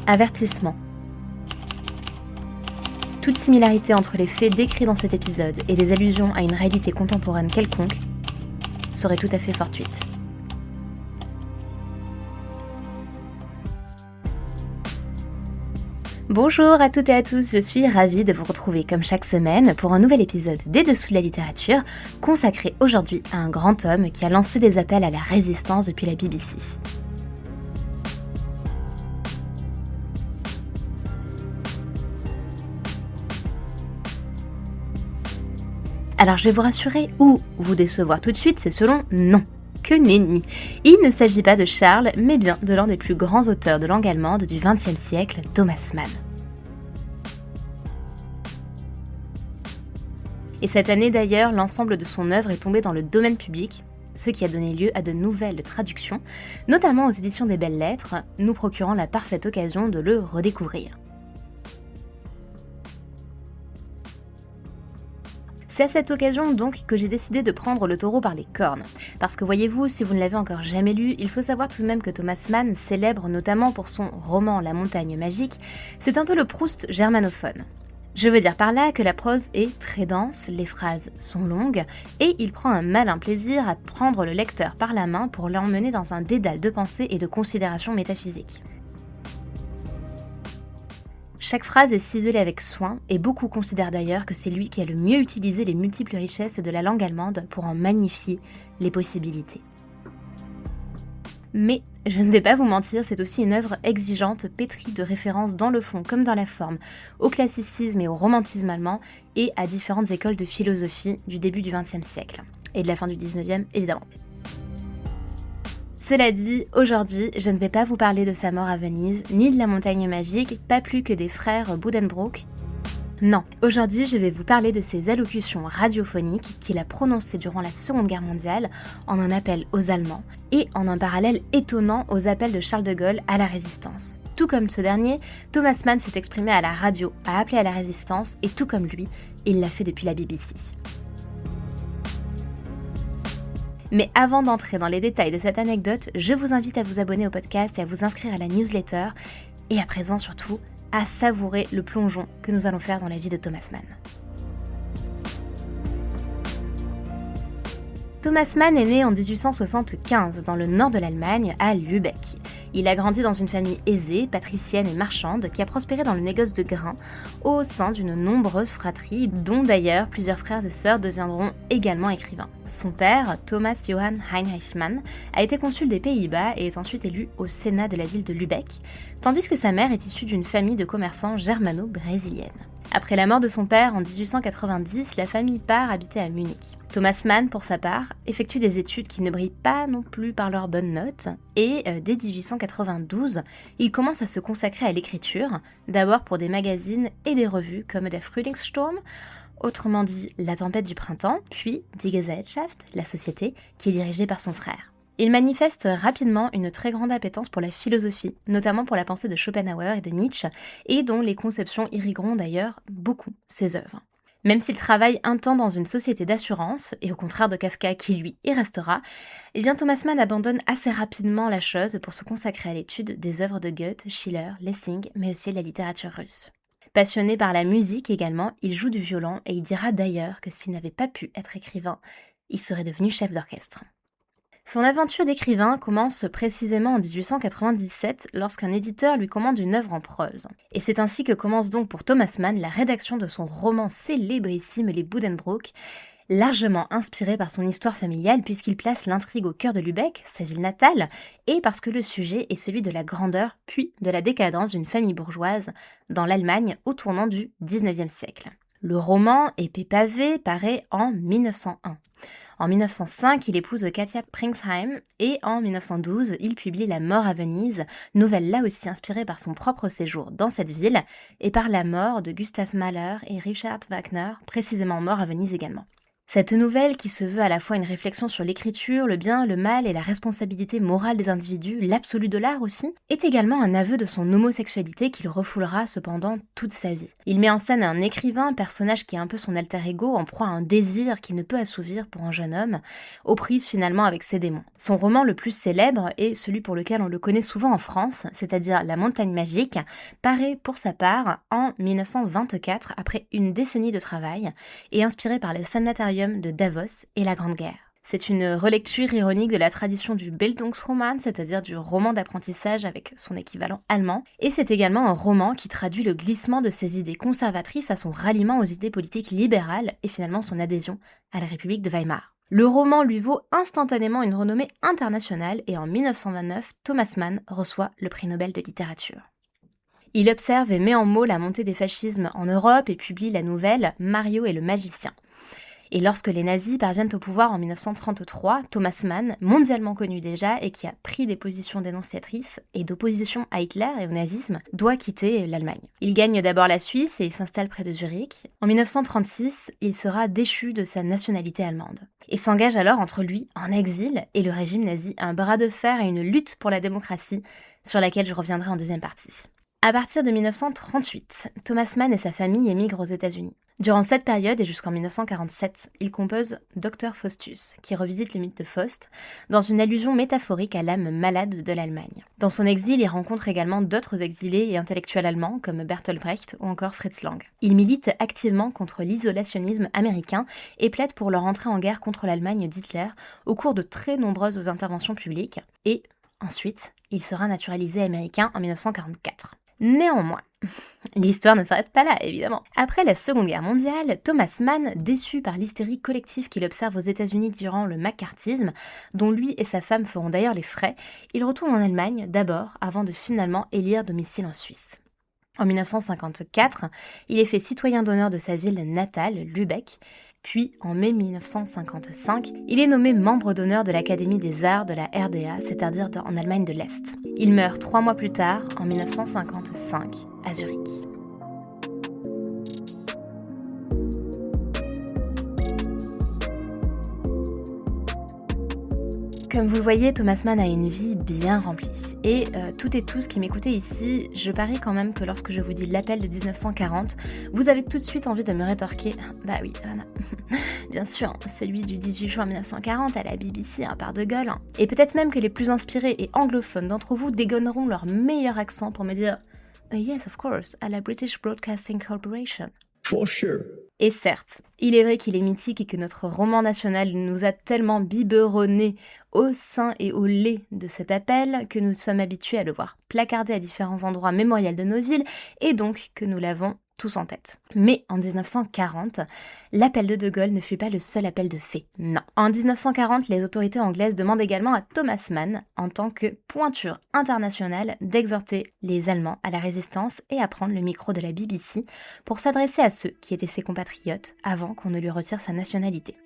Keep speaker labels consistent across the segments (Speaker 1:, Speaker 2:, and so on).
Speaker 1: Avertissement. Toute similarité entre les faits décrits dans cet épisode et des allusions à une réalité contemporaine quelconque serait tout à fait fortuite. Bonjour à toutes et à tous, je suis ravie de vous retrouver comme chaque semaine pour un nouvel épisode des Dessous de la littérature, consacré aujourd'hui à un grand homme qui a lancé des appels à la résistance depuis la BBC. Alors je vais vous rassurer ou vous décevoir tout de suite, c'est selon non. Que nenni. Il ne s'agit pas de Charles, mais bien de l'un des plus grands auteurs de langue allemande du XXe siècle, Thomas Mann. Et cette année d'ailleurs, l'ensemble de son œuvre est tombé dans le domaine public, ce qui a donné lieu à de nouvelles traductions, notamment aux éditions des Belles Lettres, nous procurant la parfaite occasion de le redécouvrir. C'est à cette occasion donc que j'ai décidé de prendre le taureau par les cornes. Parce que voyez-vous, si vous ne l'avez encore jamais lu, il faut savoir tout de même que Thomas Mann, célèbre notamment pour son roman La Montagne Magique, c'est un peu le Proust germanophone. Je veux dire par là que la prose est très dense, les phrases sont longues, et il prend un malin plaisir à prendre le lecteur par la main pour l'emmener dans un dédale de pensées et de considérations métaphysiques. Chaque phrase est ciselée avec soin, et beaucoup considèrent d'ailleurs que c'est lui qui a le mieux utilisé les multiples richesses de la langue allemande pour en magnifier les possibilités. Mais, je ne vais pas vous mentir, c'est aussi une œuvre exigeante, pétrie de références dans le fond comme dans la forme, au classicisme et au romantisme allemand, et à différentes écoles de philosophie du début du XXe siècle, et de la fin du XIXe évidemment. Cela dit, aujourd'hui, je ne vais pas vous parler de sa mort à Venise, ni de la montagne magique, pas plus que des frères Buddenbrook. Non, aujourd'hui, je vais vous parler de ses allocutions radiophoniques qu'il a prononcées durant la Seconde Guerre mondiale, en un appel aux Allemands, et en un parallèle étonnant aux appels de Charles de Gaulle à la résistance. Tout comme ce dernier, Thomas Mann s'est exprimé à la radio, a appelé à la résistance, et tout comme lui, il l'a fait depuis la BBC. Mais avant d'entrer dans les détails de cette anecdote, je vous invite à vous abonner au podcast et à vous inscrire à la newsletter, et à présent surtout, à savourer le plongeon que nous allons faire dans la vie de Thomas Mann. Thomas Mann est né en 1875 dans le nord de l'Allemagne, à Lübeck. Il a grandi dans une famille aisée, patricienne et marchande, qui a prospéré dans le négoce de grains, au sein d'une nombreuse fratrie, dont d'ailleurs plusieurs frères et sœurs deviendront également écrivains. Son père, Thomas Johann Heinrich Mann, a été consul des Pays-Bas et est ensuite élu au Sénat de la ville de Lübeck, tandis que sa mère est issue d'une famille de commerçants germano-brésilienne. Après la mort de son père en 1890, la famille part habiter à Munich. Thomas Mann, pour sa part, effectue des études qui ne brillent pas non plus par leurs bonnes notes, et dès 1892, il commence à se consacrer à l'écriture, d'abord pour des magazines et des revues comme Der Frühlingssturm, autrement dit La Tempête du Printemps, puis Die Gesellschaft, la Société, qui est dirigée par son frère. Il manifeste rapidement une très grande appétence pour la philosophie, notamment pour la pensée de Schopenhauer et de Nietzsche, et dont les conceptions irrigueront d'ailleurs beaucoup ses œuvres. Même s'il travaille un temps dans une société d'assurance, et au contraire de Kafka qui lui y restera, Thomas Mann abandonne assez rapidement la chose pour se consacrer à l'étude des œuvres de Goethe, Schiller, Lessing, mais aussi de la littérature russe. Passionné par la musique également, il joue du violon et il dira d'ailleurs que s'il n'avait pas pu être écrivain, il serait devenu chef d'orchestre. Son aventure d'écrivain commence précisément en 1897 lorsqu'un éditeur lui commande une œuvre en prose. Et c'est ainsi que commence donc pour Thomas Mann la rédaction de son roman célébrissime Les Buddenbrook, largement inspiré par son histoire familiale puisqu'il place l'intrigue au cœur de Lübeck, sa ville natale, et parce que le sujet est celui de la grandeur puis de la décadence d'une famille bourgeoise dans l'Allemagne au tournant du XIXe siècle. Le roman, épais pavé, paraît en 1901. En 1905, il épouse Katia Pringsheim et en 1912, il publie La mort à Venise, nouvelle là aussi inspirée par son propre séjour dans cette ville et par la mort de Gustav Mahler et Richard Wagner, précisément morts à Venise également. Cette nouvelle, qui se veut à la fois une réflexion sur l'écriture, le bien, le mal et la responsabilité morale des individus, l'absolu de l'art aussi, est également un aveu de son homosexualité qu'il refoulera cependant toute sa vie. Il met en scène un écrivain, personnage qui est un peu son alter ego, en proie à un désir qu'il ne peut assouvir pour un jeune homme, aux prises finalement avec ses démons. Son roman le plus célèbre est celui pour lequel on le connaît souvent en France, c'est-à-dire La Montagne Magique, paraît pour sa part en 1924 après une décennie de travail et inspiré par le Sanatarium de Davos et la Grande Guerre. C'est une relecture ironique de la tradition du Bildungsroman, c'est-à-dire du roman d'apprentissage avec son équivalent allemand, et c'est également un roman qui traduit le glissement de ses idées conservatrices à son ralliement aux idées politiques libérales et finalement son adhésion à la République de Weimar. Le roman lui vaut instantanément une renommée internationale et en 1929, Thomas Mann reçoit le prix Nobel de littérature. Il observe et met en mots la montée des fascismes en Europe et publie la nouvelle Mario et le magicien. Et lorsque les nazis parviennent au pouvoir en 1933, Thomas Mann, mondialement connu déjà et qui a pris des positions dénonciatrices et d'opposition à Hitler et au nazisme, doit quitter l'Allemagne. Il gagne d'abord la Suisse et s'installe près de Zurich. En 1936, il sera déchu de sa nationalité allemande et s'engage alors entre lui, en exil, et le régime nazi, un bras de fer et une lutte pour la démocratie, sur laquelle je reviendrai en deuxième partie. À partir de 1938, Thomas Mann et sa famille émigrent aux États-Unis. Durant cette période et jusqu'en 1947, il compose Dr Faustus, qui revisite le mythe de Faust, dans une allusion métaphorique à l'âme malade de l'Allemagne. Dans son exil, il rencontre également d'autres exilés et intellectuels allemands comme Bertolt Brecht ou encore Fritz Lang. Il milite activement contre l'isolationnisme américain et plaide pour leur entrée en guerre contre l'Allemagne d'Hitler au cours de très nombreuses interventions publiques et, ensuite, il sera naturalisé américain en 1944. Néanmoins, l'histoire ne s'arrête pas là, évidemment. Après la Seconde Guerre mondiale, Thomas Mann, déçu par l'hystérie collective qu'il observe aux États-Unis durant le macartisme, dont lui et sa femme feront d'ailleurs les frais, il retourne en Allemagne d'abord, avant de finalement élire domicile en Suisse. En 1954, il est fait citoyen d'honneur de sa ville natale, Lübeck. Puis, en mai 1955, il est nommé membre d'honneur de l'Académie des Arts de la RDA, c'est-à-dire en Allemagne de l'Est. Il meurt 3 mois plus tard, en 1955, à Zurich. Comme vous le voyez, Thomas Mann a une vie bien remplie. Et toutes et tous qui m'écoutez ici, je parie quand même que lorsque je vous dis l'appel de 1940, vous avez tout de suite envie de me rétorquer « Bah oui, voilà. Bien sûr, celui du 18 juin 1940 à la BBC, un par de gueule. » Et peut-être même que les plus inspirés et anglophones d'entre vous dégonneront leur meilleur accent pour me dire « Yes, of course, à la British Broadcasting Corporation. »
Speaker 2: For sure.
Speaker 1: Et certes, il est vrai qu'il est mythique et que notre roman national nous a tellement biberonnés au sein et au lait de cet appel que nous sommes habitués à le voir placardé à différents endroits mémoriels de nos villes et donc que nous l'avons tous en tête. Mais en 1940, l'appel de Gaulle ne fut pas le seul appel de fait, non. En 1940, les autorités anglaises demandent également à Thomas Mann, en tant que pointure internationale, d'exhorter les Allemands à la résistance et à prendre le micro de la BBC pour s'adresser à ceux qui étaient ses compatriotes avant qu'on ne lui retire sa nationalité.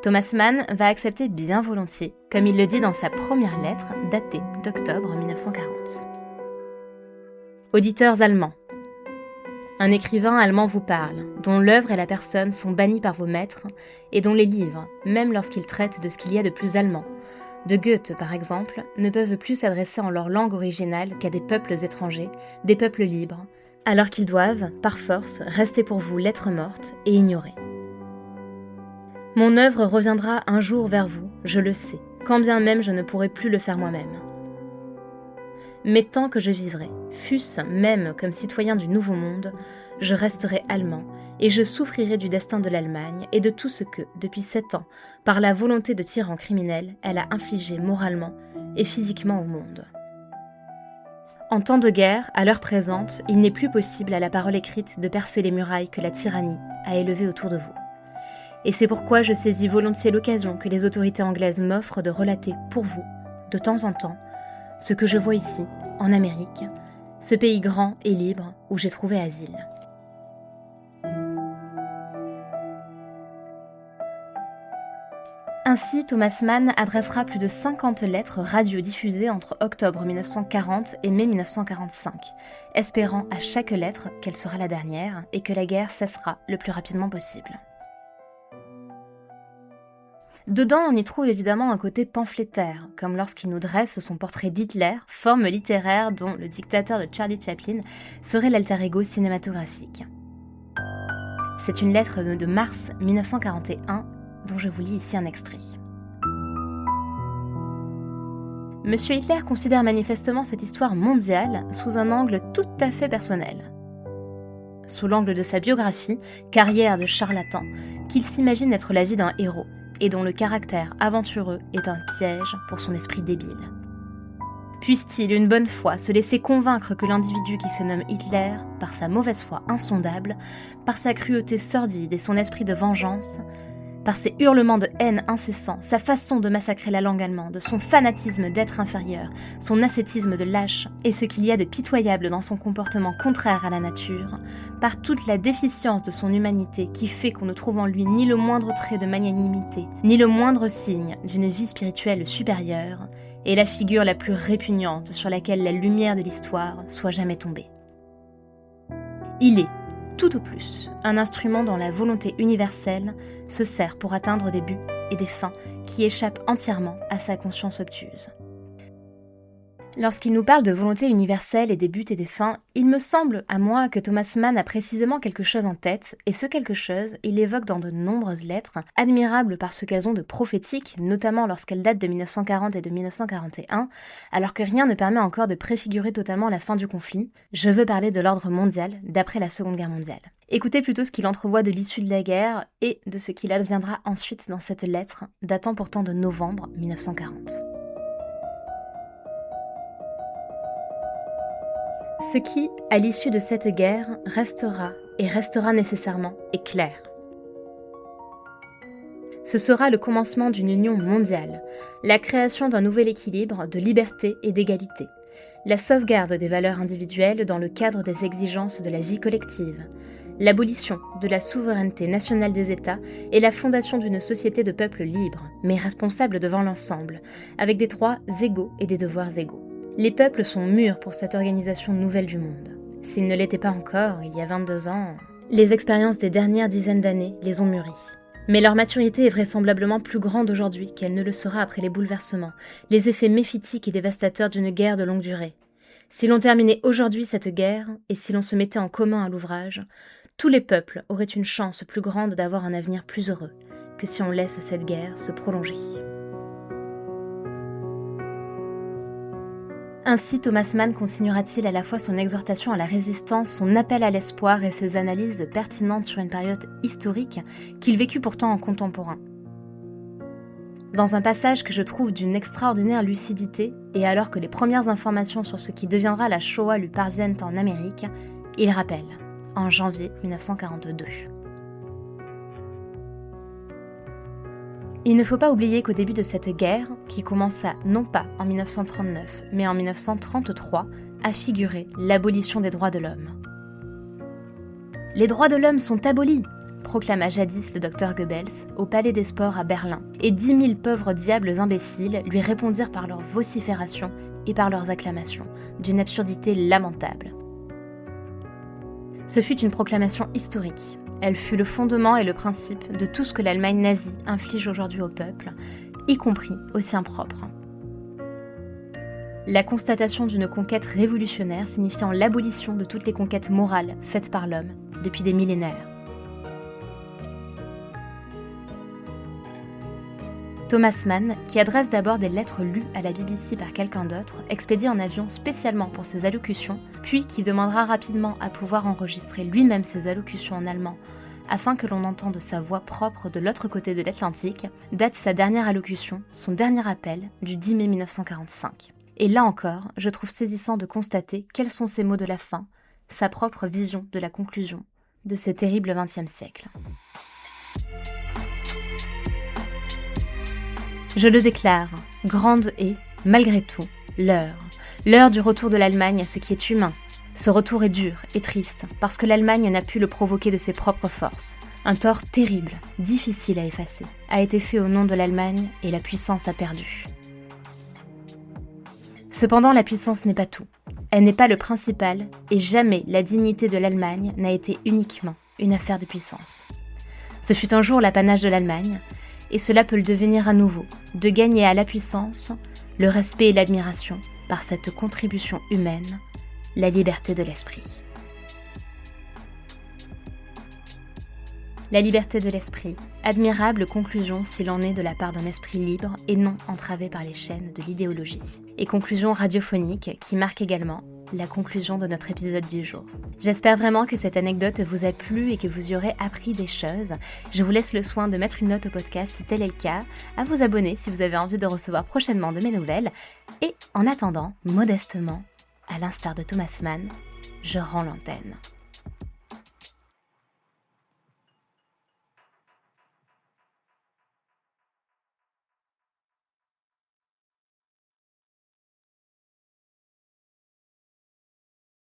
Speaker 1: Thomas Mann va accepter bien volontiers, comme il le dit dans sa première lettre datée d'octobre 1940. Auditeurs allemands, un écrivain allemand vous parle, dont l'œuvre et la personne sont bannis par vos maîtres, et dont les livres, même lorsqu'ils traitent de ce qu'il y a de plus allemand, de Goethe par exemple, ne peuvent plus s'adresser en leur langue originale qu'à des peuples étrangers, des peuples libres, alors qu'ils doivent, par force, rester pour vous lettre morte et ignorée. Mon œuvre reviendra un jour vers vous, je le sais, quand bien même je ne pourrai plus le faire moi-même. Mais tant que je vivrai, fût-ce même comme citoyen du Nouveau Monde, je resterai allemand et je souffrirai du destin de l'Allemagne et de tout ce que, depuis 7 ans, par la volonté de tyran criminel, elle a infligé moralement et physiquement au monde. En temps de guerre, à l'heure présente, il n'est plus possible à la parole écrite de percer les murailles que la tyrannie a élevées autour de vous. Et c'est pourquoi je saisis volontiers l'occasion que les autorités anglaises m'offrent de relater pour vous, de temps en temps, ce que je vois ici, en Amérique, ce pays grand et libre où j'ai trouvé asile. Ainsi, Thomas Mann adressera plus de 50 lettres radiodiffusées entre octobre 1940 et mai 1945, espérant à chaque lettre qu'elle sera la dernière et que la guerre cessera le plus rapidement possible. Dedans, on y trouve évidemment un côté pamphlétaire, comme lorsqu'il nous dresse son portrait d'Hitler, forme littéraire dont le dictateur de Charlie Chaplin serait l'alter ego cinématographique. C'est une lettre de mars 1941 dont je vous lis ici un extrait. Monsieur Hitler considère manifestement cette histoire mondiale sous un angle tout à fait personnel. Sous l'angle de sa biographie, carrière de charlatan, qu'il s'imagine être la vie d'un héros, et dont le caractère aventureux est un piège pour son esprit débile. Puisse-t-il une bonne fois se laisser convaincre que l'individu qui se nomme Hitler, par sa mauvaise foi insondable, par sa cruauté sordide et son esprit de vengeance, par ses hurlements de haine incessants, sa façon de massacrer la langue allemande, son fanatisme d'être inférieur, son ascétisme de lâche et ce qu'il y a de pitoyable dans son comportement contraire à la nature, par toute la déficience de son humanité qui fait qu'on ne trouve en lui ni le moindre trait de magnanimité, ni le moindre signe d'une vie spirituelle supérieure, est la figure la plus répugnante sur laquelle la lumière de l'histoire soit jamais tombée. Il est, tout au plus, un instrument dont la volonté universelle se sert pour atteindre des buts et des fins qui échappent entièrement à sa conscience obtuse. Lorsqu'il nous parle de volonté universelle et des buts et des fins, il me semble, à moi, que Thomas Mann a précisément quelque chose en tête, et ce quelque chose, il l'évoque dans de nombreuses lettres, admirables parce qu'elles ont de prophétique, notamment lorsqu'elles datent de 1940 et de 1941, alors que rien ne permet encore de préfigurer totalement la fin du conflit. Je veux parler de l'ordre mondial d'après la Seconde Guerre mondiale. Écoutez plutôt ce qu'il entrevoit de l'issue de la guerre et de ce qu'il adviendra ensuite dans cette lettre, datant pourtant de novembre 1940. Ce qui, à l'issue de cette guerre, restera, et restera nécessairement, est clair. Ce sera le commencement d'une union mondiale, la création d'un nouvel équilibre de liberté et d'égalité, la sauvegarde des valeurs individuelles dans le cadre des exigences de la vie collective, l'abolition de la souveraineté nationale des États et la fondation d'une société de peuples libres, mais responsables devant l'ensemble, avec des droits égaux et des devoirs égaux. Les peuples sont mûrs pour cette organisation nouvelle du monde. S'ils ne l'étaient pas encore, il y a 22 ans, les expériences des dernières dizaines d'années les ont mûris. Mais leur maturité est vraisemblablement plus grande aujourd'hui qu'elle ne le sera après les bouleversements, les effets méphitiques et dévastateurs d'une guerre de longue durée. Si l'on terminait aujourd'hui cette guerre, et si l'on se mettait en commun à l'ouvrage, tous les peuples auraient une chance plus grande d'avoir un avenir plus heureux que si on laisse cette guerre se prolonger. Ainsi, Thomas Mann continuera-t-il à la fois son exhortation à la résistance, son appel à l'espoir et ses analyses pertinentes sur une période historique qu'il vécut pourtant en contemporain. Dans un passage que je trouve d'une extraordinaire lucidité, et alors que les premières informations sur ce qui deviendra la Shoah lui parviennent en Amérique, il rappelle, en janvier 1942. Il ne faut pas oublier qu'au début de cette guerre, qui commença non pas en 1939, mais en 1933, a figuré l'abolition des droits de l'homme. « Les droits de l'homme sont abolis !» proclama jadis le docteur Goebbels au Palais des Sports à Berlin, et 10 000 pauvres diables imbéciles lui répondirent par leurs vociférations et par leurs acclamations, d'une absurdité lamentable. Ce fut une proclamation historique. Elle fut le fondement et le principe de tout ce que l'Allemagne nazie inflige aujourd'hui au peuple, y compris aux siens propres. La constatation d'une conquête révolutionnaire signifiant l'abolition de toutes les conquêtes morales faites par l'homme depuis des millénaires. Thomas Mann, qui adresse d'abord des lettres lues à la BBC par quelqu'un d'autre, expédié en avion spécialement pour ses allocutions, puis qui demandera rapidement à pouvoir enregistrer lui-même ses allocutions en allemand, afin que l'on entende sa voix propre de l'autre côté de l'Atlantique, date sa dernière allocution, son dernier appel, du 10 mai 1945. Et là encore, je trouve saisissant de constater quels sont ses mots de la fin, sa propre vision de la conclusion de ce terrible XXe siècle. Je le déclare, grande est, malgré tout, l'heure du retour de l'Allemagne à ce qui est humain. Ce retour est dur et triste, parce que l'Allemagne n'a pu le provoquer de ses propres forces, Un tort terrible, difficile à effacer, a été fait au nom de l'Allemagne et la puissance a perdu. Cependant, la puissance n'est pas tout. Elle n'est pas le principal et jamais la dignité de l'Allemagne n'a été uniquement une affaire de puissance. Ce fut un jour l'apanage de l'Allemagne et cela peut le devenir à nouveau, de gagner à la puissance le respect et l'admiration par cette contribution humaine, la liberté de l'esprit. La liberté de l'esprit, admirable conclusion s'il en est de la part d'un esprit libre et non entravé par les chaînes de l'idéologie. Et conclusion radiophonique qui marque également la conclusion de notre épisode du jour. J'espère vraiment que cette anecdote vous a plu et que vous y aurez appris des choses. Je vous laisse le soin de mettre une note au podcast si tel est le cas, à vous abonner si vous avez envie de recevoir prochainement de mes nouvelles. Et en attendant, modestement, à l'instar de Thomas Mann, je rends l'antenne.